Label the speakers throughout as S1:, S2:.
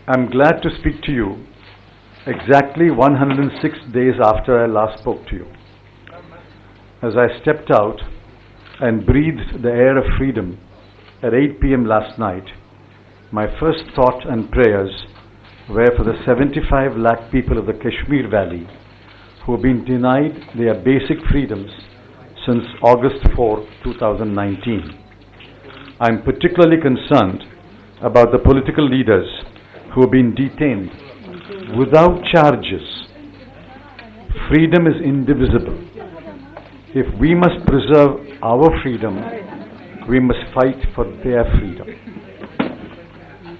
S1: I'm glad to speak to you exactly 106 days after I last spoke to you. As I stepped out and breathed the air of freedom at 8 p.m. last night, my first thought and prayers were for the 75 lakh people of the Kashmir Valley who have been denied their basic freedoms since August 4, 2019. I'm particularly concerned about the political leaders who have been detained without charges. Freedom is indivisible. If we must preserve our freedom, we must fight for their freedom.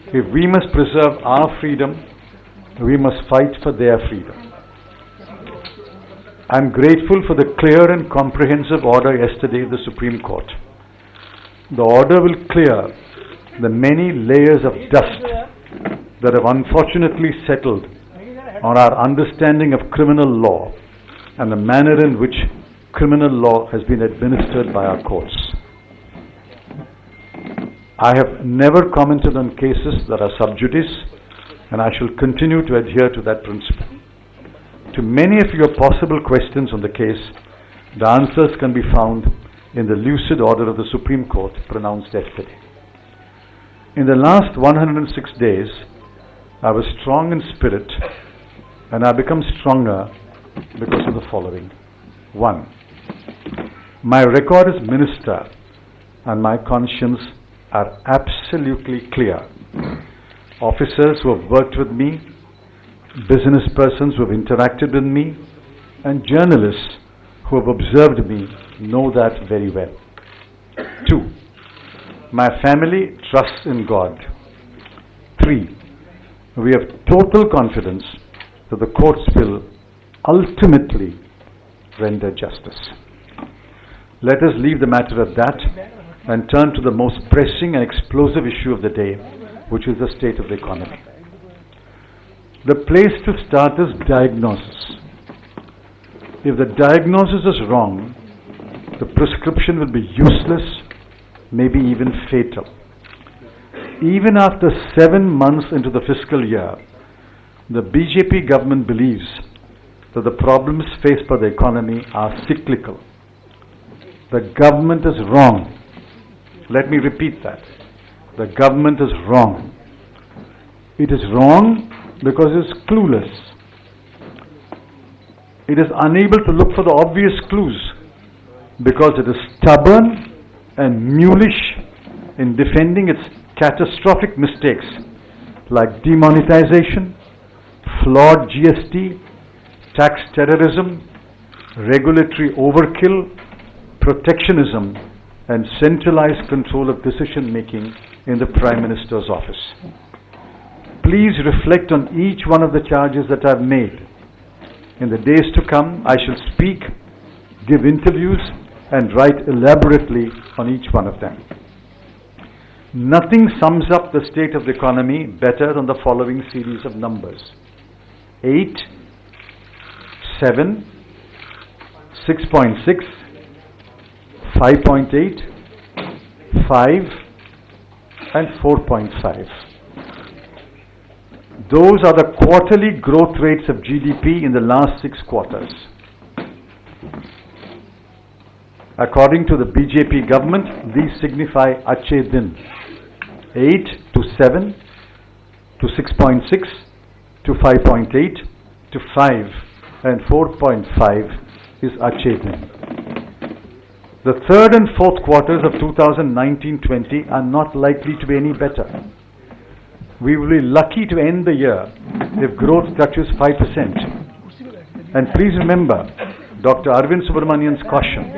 S1: If we must preserve our freedom, we must fight for their freedom. I'm grateful for the clear and comprehensive order yesterday of the Supreme Court. The order will clear the many layers of dust that have unfortunately settled on our understanding of criminal law and the manner in which criminal law has been administered by our courts. I have never commented on cases that are sub judice, and I shall continue to adhere to that principle. To many of your possible questions on the case, the answers can be found in the lucid order of the Supreme Court pronounced yesterday. In the last 106 days, I was strong in spirit, and I become stronger because of the following. 1. My record as minister and my conscience are absolutely clear. Officers who have worked with me, business persons who have interacted with me, and journalists who have observed me know that very well. 2. My family trusts in God. 3. We have total confidence that the courts will ultimately render justice. Let us leave the matter at that and turn to the most pressing and explosive issue of the day, which is the state of the economy. The place to start is diagnosis. If the diagnosis is wrong, the prescription will be useless, maybe even fatal. Even after 7 months into the fiscal year, the BJP government believes that the problems faced by the economy are cyclical. The government is wrong. Let me repeat that. The government is wrong. It is wrong because it is clueless. It is unable to look for the obvious clues because it is stubborn and mulish in defending its catastrophic mistakes like demonetization, flawed GST, tax terrorism, regulatory overkill, protectionism, and centralized control of decision making in the Prime Minister's office. Please reflect on each one of the charges that I've made. In the days to come, I shall speak, give interviews, and write elaborately on each one of them. Nothing sums up the state of the economy better than the following series of numbers: 8, 7, 6.6, 5.8, 5, and 4.5. Those are the quarterly growth rates of GDP in the last 6 quarters. According to the BJP government, these signify Achhe Din. 8 to 7 to 6.6 to 5.8 to 5 and 4.5 is Achhe Din. The third and fourth quarters of 2019-20 are not likely to be any better. We will be lucky to end the year if growth touches 5%. And please remember Dr. Arvind Subramanian's caution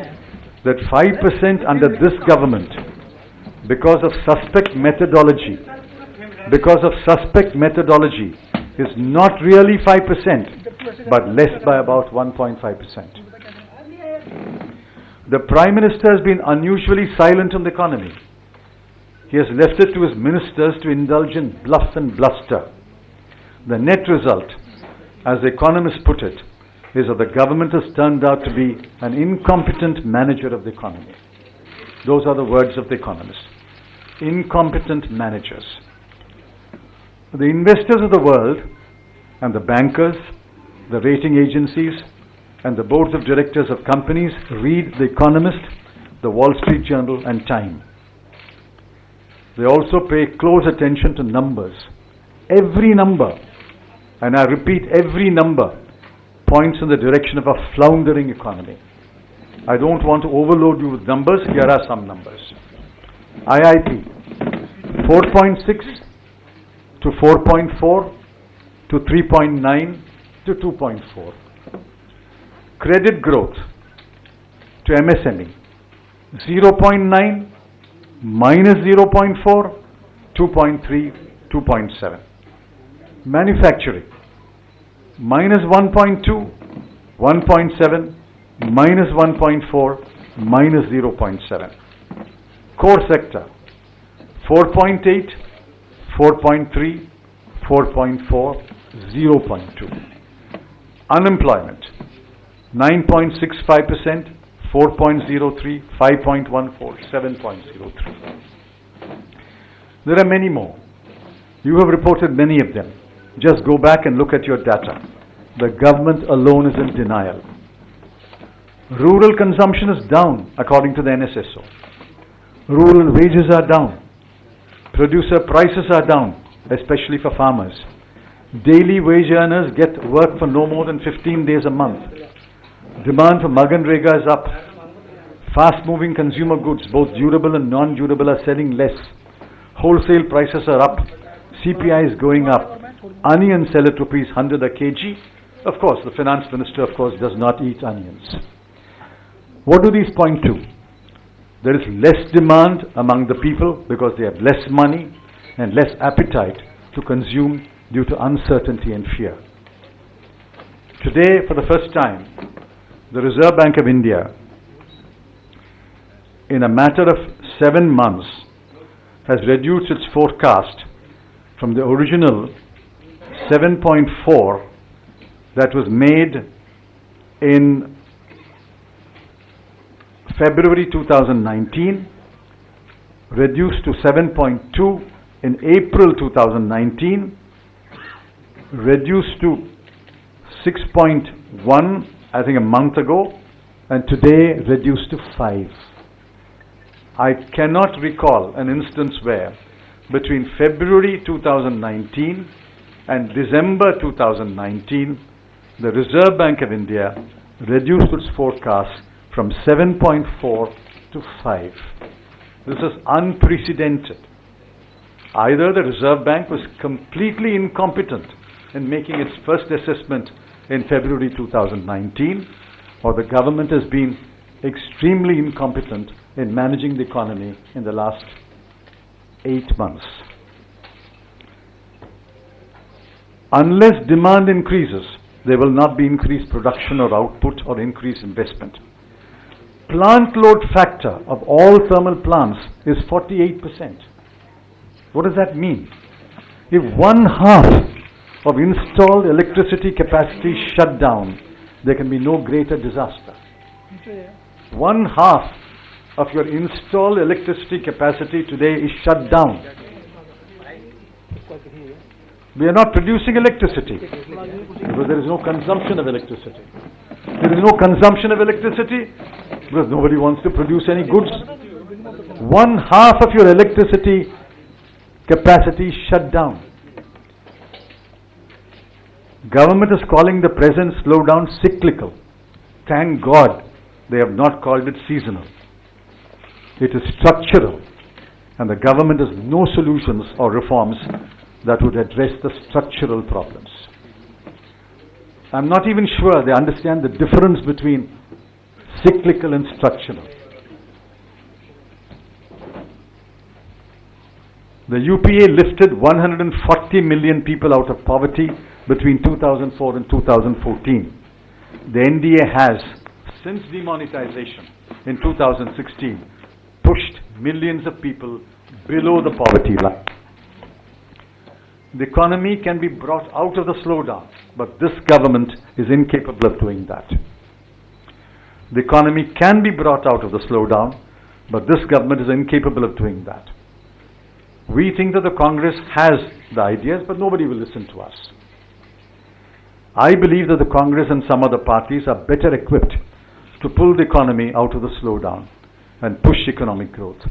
S1: that 5% under this government, because of suspect methodology, is not really 5%, but less by about 1.5%. The Prime Minister has been unusually silent on the economy. He has left it to his ministers to indulge in bluff and bluster. The net result, as the economists put it, is that the government has turned out to be an incompetent manager of the economy. Those are the words of the economists. Incompetent managers. The investors of the world and the bankers, the rating agencies, and the boards of directors of companies read The Economist, the Wall Street Journal, and Time. They also pay close attention to numbers. Every number, and I repeat, every number points in the direction of a floundering economy. I don't want to overload you with numbers. Here are some numbers. IIP, 4.6 to 4.4 to 3.9 to 2.4. Credit growth to MSME, 0.9, minus 0.4, 2.3, 2.7. Manufacturing, minus 1.2, 1.7, minus 1.4, minus 0.7. Core sector, 4.8, 4.3, 4.4, 0.2. Unemployment, 9.65%, 4.03, 5.14, 7.03. There are many more. You have reported many of them. Just go back and look at your data. The government alone is in denial. Rural consumption is down, according to the NSSO. Rural wages are down. Producer prices are down, especially for farmers. Daily wage earners get work for no more than 15 days a month. Demand for Maganrega is up. Fast-moving consumer goods, both durable and non-durable, are selling less. Wholesale prices are up. CPI is going up. Onions sell at rupees 100 a kg. Of course, the finance minister, of course, does not eat onions. What do these point to? There is less demand among the people because they have less money and less appetite to consume due to uncertainty and fear. Today, for the first time, the Reserve Bank of India, in a matter of 7 months, has reduced its forecast from the original 7.4 that was made in February 2019, reduced to 7.2 in April 2019, reduced to 6.1, I think a month ago, and today reduced to 5. I cannot recall an instance where between February 2019 and December 2019, the Reserve Bank of India reduced its forecast from 7.4 to 5. This is unprecedented. Either the Reserve Bank was completely incompetent in making its first assessment in February 2019, or the government has been extremely incompetent in managing the economy in the last 8 months. Unless demand increases, there will not be increased production or output or increased investment. Plant load factor of all thermal plants is 48%. What does that mean? If 1/2 of installed electricity capacity is shut down, there can be no greater disaster. 1/2 of your installed electricity capacity today is shut down. We are not producing electricity because there is no consumption of electricity. There is no consumption of electricity because nobody wants to produce any goods. 1/2 of your electricity capacity is shut down. Government is calling the present slowdown cyclical. Thank God they have not called it seasonal. It is structural, and the government has no solutions or reforms that would address the structural problems. I'm not even sure they understand the difference between cyclical and structural. The UPA lifted 140 million people out of poverty between 2004 and 2014. The NDA has, since demonetization in 2016, pushed millions of people below the poverty line. The economy can be brought out of the slowdown, but this government is incapable of doing that. The economy can be brought out of the slowdown, but this government is incapable of doing that. We think that the Congress has the ideas, but nobody will listen to us. I believe that the Congress and some other parties are better equipped to pull the economy out of the slowdown and push economic growth.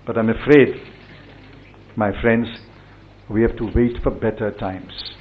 S1: But I'm afraid, my friends, we have to wait for better times.